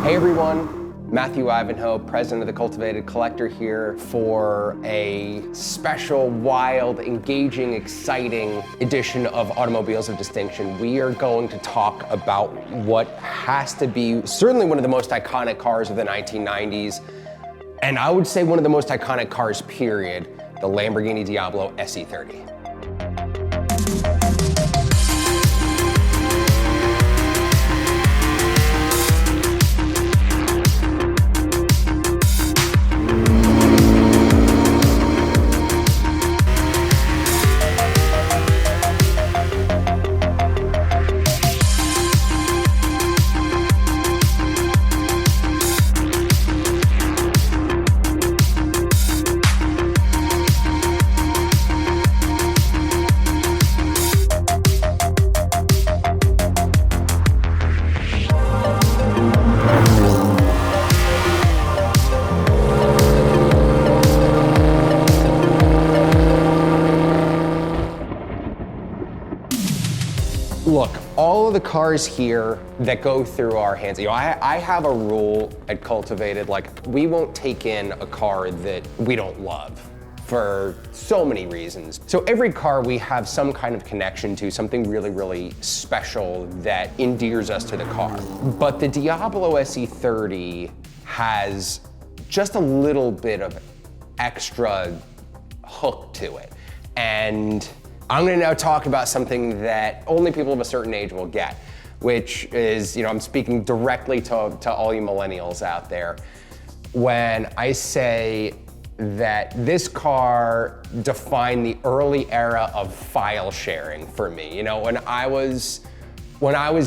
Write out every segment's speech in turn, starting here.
Hey everyone, Matthew Ivanhoe, president of the Cultivated Collector here for a special, wild, engaging, exciting edition of Automobiles of Distinction. We are going to talk about what has to be certainly one of the most iconic cars of the 1990s, and I would say one of the most iconic cars, period, the Lamborghini Diablo SE30. Look, all of the cars here that go through our hands, I have a rule at Cultivated, like we won't take in a car that we don't love for so many reasons. So every car we have some kind of connection to, something really, really special that endears us to the car. But the Diablo SE30 has just a little bit of extra hook to it. And I'm gonna now talk about something that only people of a certain age will get, which is, I'm speaking directly to all you millennials out there. When I say that this car defined the early era of file sharing for me. When I was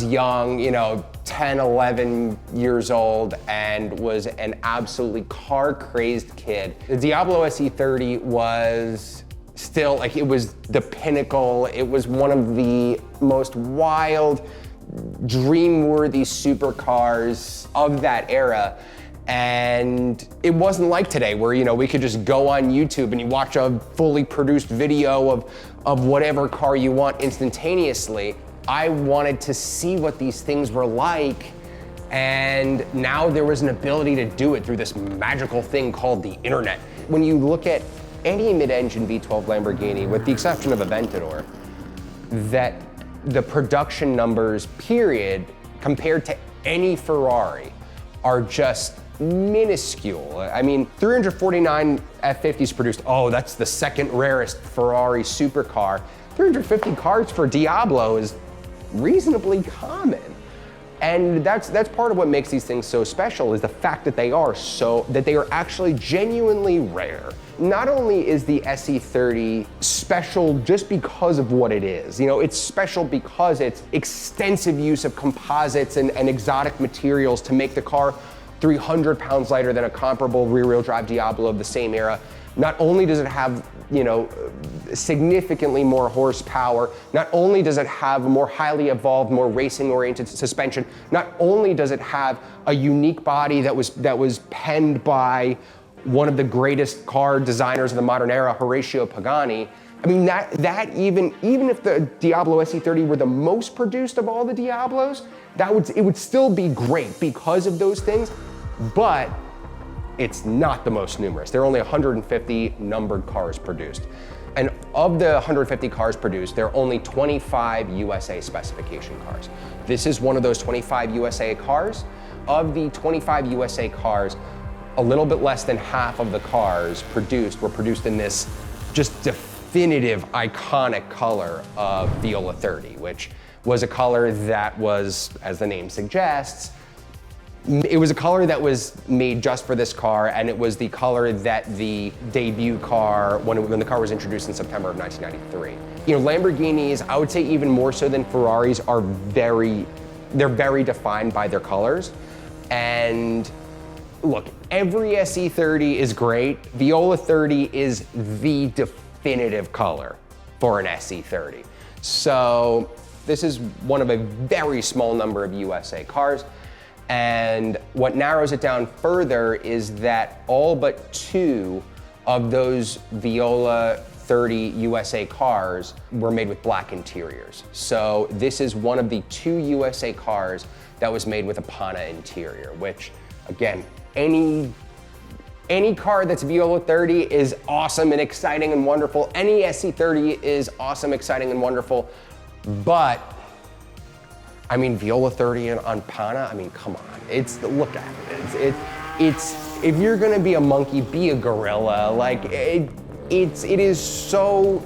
young, 10, 11 years old and was an absolutely car crazed kid, the Diablo SE30 was still, it was the pinnacle. It was one of the most wild, dream-worthy supercars of that era. And it wasn't like today where, we could just go on YouTube and you watch a fully produced video of whatever car you want instantaneously. I wanted to see what these things were like. And now there was an ability to do it through this magical thing called the internet. When you look at any mid-engine V12 Lamborghini, with the exception of Aventador, that the production numbers, period, compared to any Ferrari, are just minuscule. 349 F50s produced, that's the second rarest Ferrari supercar. 350 cars for Diablo is reasonably common. And that's part of what makes these things so special, is the fact that they are actually genuinely rare. Not only is the SE30 special just because of what it is, it's special because it's extensive use of composites and exotic materials to make the car 300 pounds lighter than a comparable rear-wheel drive Diablo of the same era. Not only does it have, significantly more horsepower, not only does it have a more highly evolved, more racing-oriented suspension, not only does it have a unique body that was penned by one of the greatest car designers of the modern era, Horacio Pagani. That even if the Diablo SE30 were the most produced of all the Diablos, it would still be great because of those things, but it's not the most numerous. There are only 150 numbered cars produced. And of the 150 cars produced, there are only 25 USA specification cars. This is one of those 25 USA cars. Of the 25 USA cars, a little bit less than half of the cars were produced in this just definitive, iconic color of Viola 30, which was a color that was, as the name suggests, it was a color that was made just for this car, and it was the color that the debut car, when the car was introduced in September of 1993. Lamborghinis, I would say even more so than Ferraris, they're very defined by their colors. And look, every SE30 is great. Viola 30 is the definitive color for an SE30. So this is one of a very small number of USA cars. And what narrows it down further is that all but 2 of those Viola 30 USA cars were made with black interiors. So this is one of the 2 USA cars that was made with a Pana interior, which, again, any car that's Viola 30 is awesome and exciting and wonderful. Any SE30 is awesome, exciting, and wonderful. But, I mean, Viola 30 on Pana, I mean, come on. Look at it. If you're gonna be a monkey, be a gorilla. Like, it is so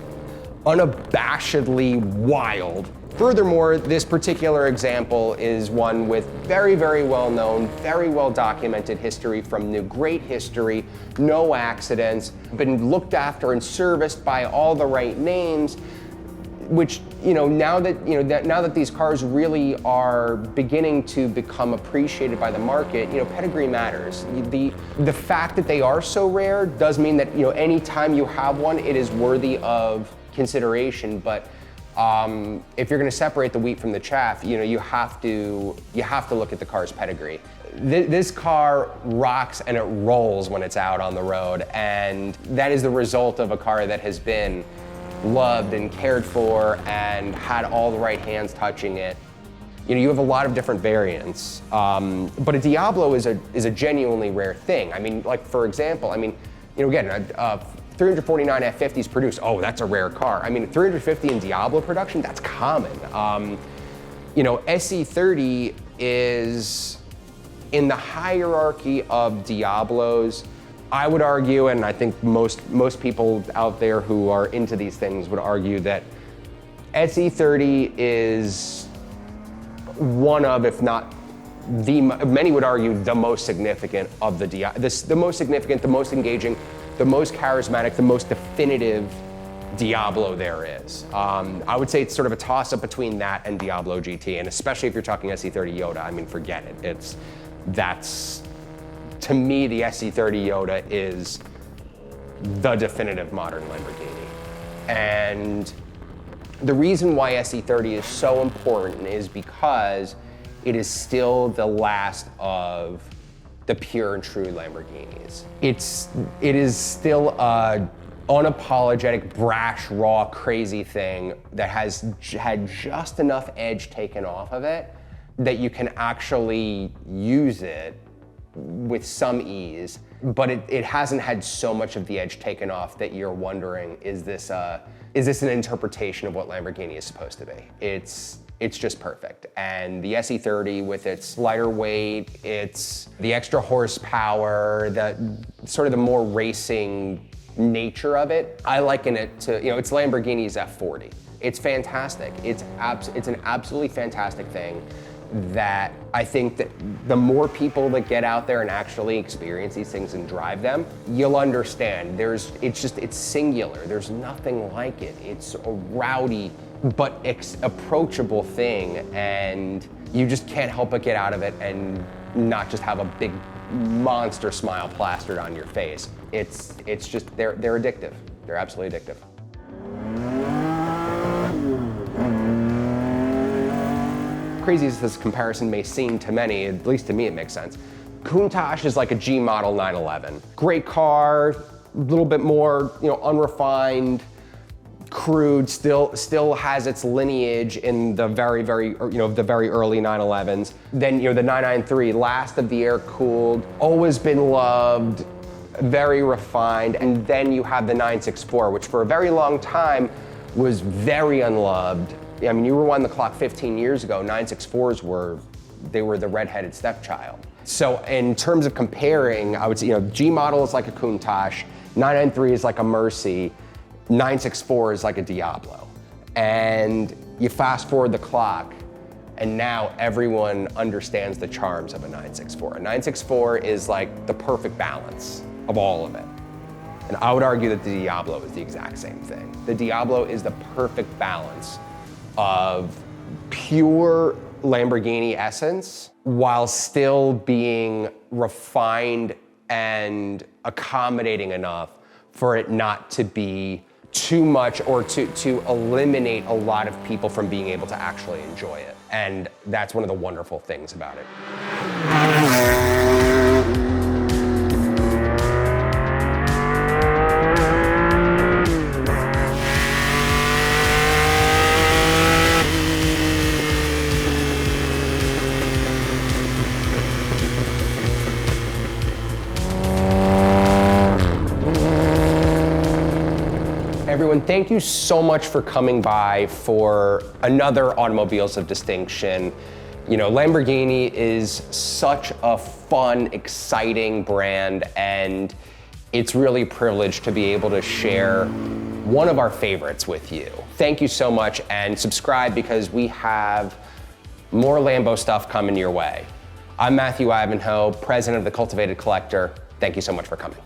unabashedly wild. Furthermore, this particular example is one with very, very well-known, very well-documented history from the great history, no accidents, been looked after and serviced by all the right names, which, now that these cars really are beginning to become appreciated by the market, pedigree matters. The fact that they are so rare does mean that, any time you have one, it is worthy of consideration. But if you're going to separate the wheat from the chaff, you have to look at the car's pedigree. This car rocks and it rolls when it's out on the road, and that is the result of a car that has been loved and cared for and had all the right hands touching it. You have a lot of different variants, but a Diablo is a genuinely rare thing. I mean, like, for example, again, 349 F50s produced, oh, that's a rare car. I mean, 350 in Diablo production, that's common. SE30 is in the hierarchy of Diablos. I would argue, and I think most people out there who are into these things would argue, that SE30 is one of, if not many would argue, the most significant of the most significant, the most engaging, the most charismatic, the most definitive Diablo there is. I would say it's sort of a toss-up between that and Diablo GT, and especially if you're talking SE30 Yoda, I mean, forget it. To me, the SE30 Yoda is the definitive modern Lamborghini. And the reason why SE30 is so important is because it is still the last of the pure and true Lamborghinis. It is still a unapologetic, brash, raw, crazy thing that has had just enough edge taken off of it that you can actually use it with some ease, but it hasn't had so much of the edge taken off that you're wondering, is this an interpretation of what Lamborghini is supposed to be? It's just perfect. And the SE30, with its lighter weight, its the extra horsepower, the sort of the more racing nature of it, I liken it to, it's Lamborghini's F40. It's fantastic. It's an absolutely fantastic thing that I think that the more people that get out there and actually experience these things and drive them, you'll understand. It's singular. There's nothing like it. It's a rowdy but approachable thing, and you just can't help but get out of it and not just have a big monster smile plastered on your face. It's just, they're addictive. They're absolutely addictive. Crazy as this comparison may seem to many, at least to me it makes sense. Countach is like a G model 911. Great car, a little bit more, unrefined, crude, still has its lineage in the very, very, the very early 911s. Then, the 993, last of the air-cooled, always been loved, very refined. And then you have the 964, which for a very long time was very unloved. I mean, you rewind the clock 15 years ago, 964s were the redheaded stepchild. So in terms of comparing, I would say, G model is like a Countach, 993 is like a Mercy, 964 is like a Diablo. And you fast forward the clock, and now everyone understands the charms of a 964. A 964 is like the perfect balance of all of it. And I would argue that the Diablo is the exact same thing. The Diablo is the perfect balance of pure Lamborghini essence while still being refined and accommodating enough for it not to be too much or to eliminate a lot of people from being able to actually enjoy it. And that's one of the wonderful things about it. everyone, thank you so much for coming by for another Automobiles of Distinction. You know, Lamborghini is such a fun, exciting brand, and it's really a privilege to be able to share one of our favorites with you. Thank you so much, and subscribe because we have more Lambo stuff coming your way. I'm Matthew Ivanhoe, president of the Cultivated Collector. Thank you so much for coming.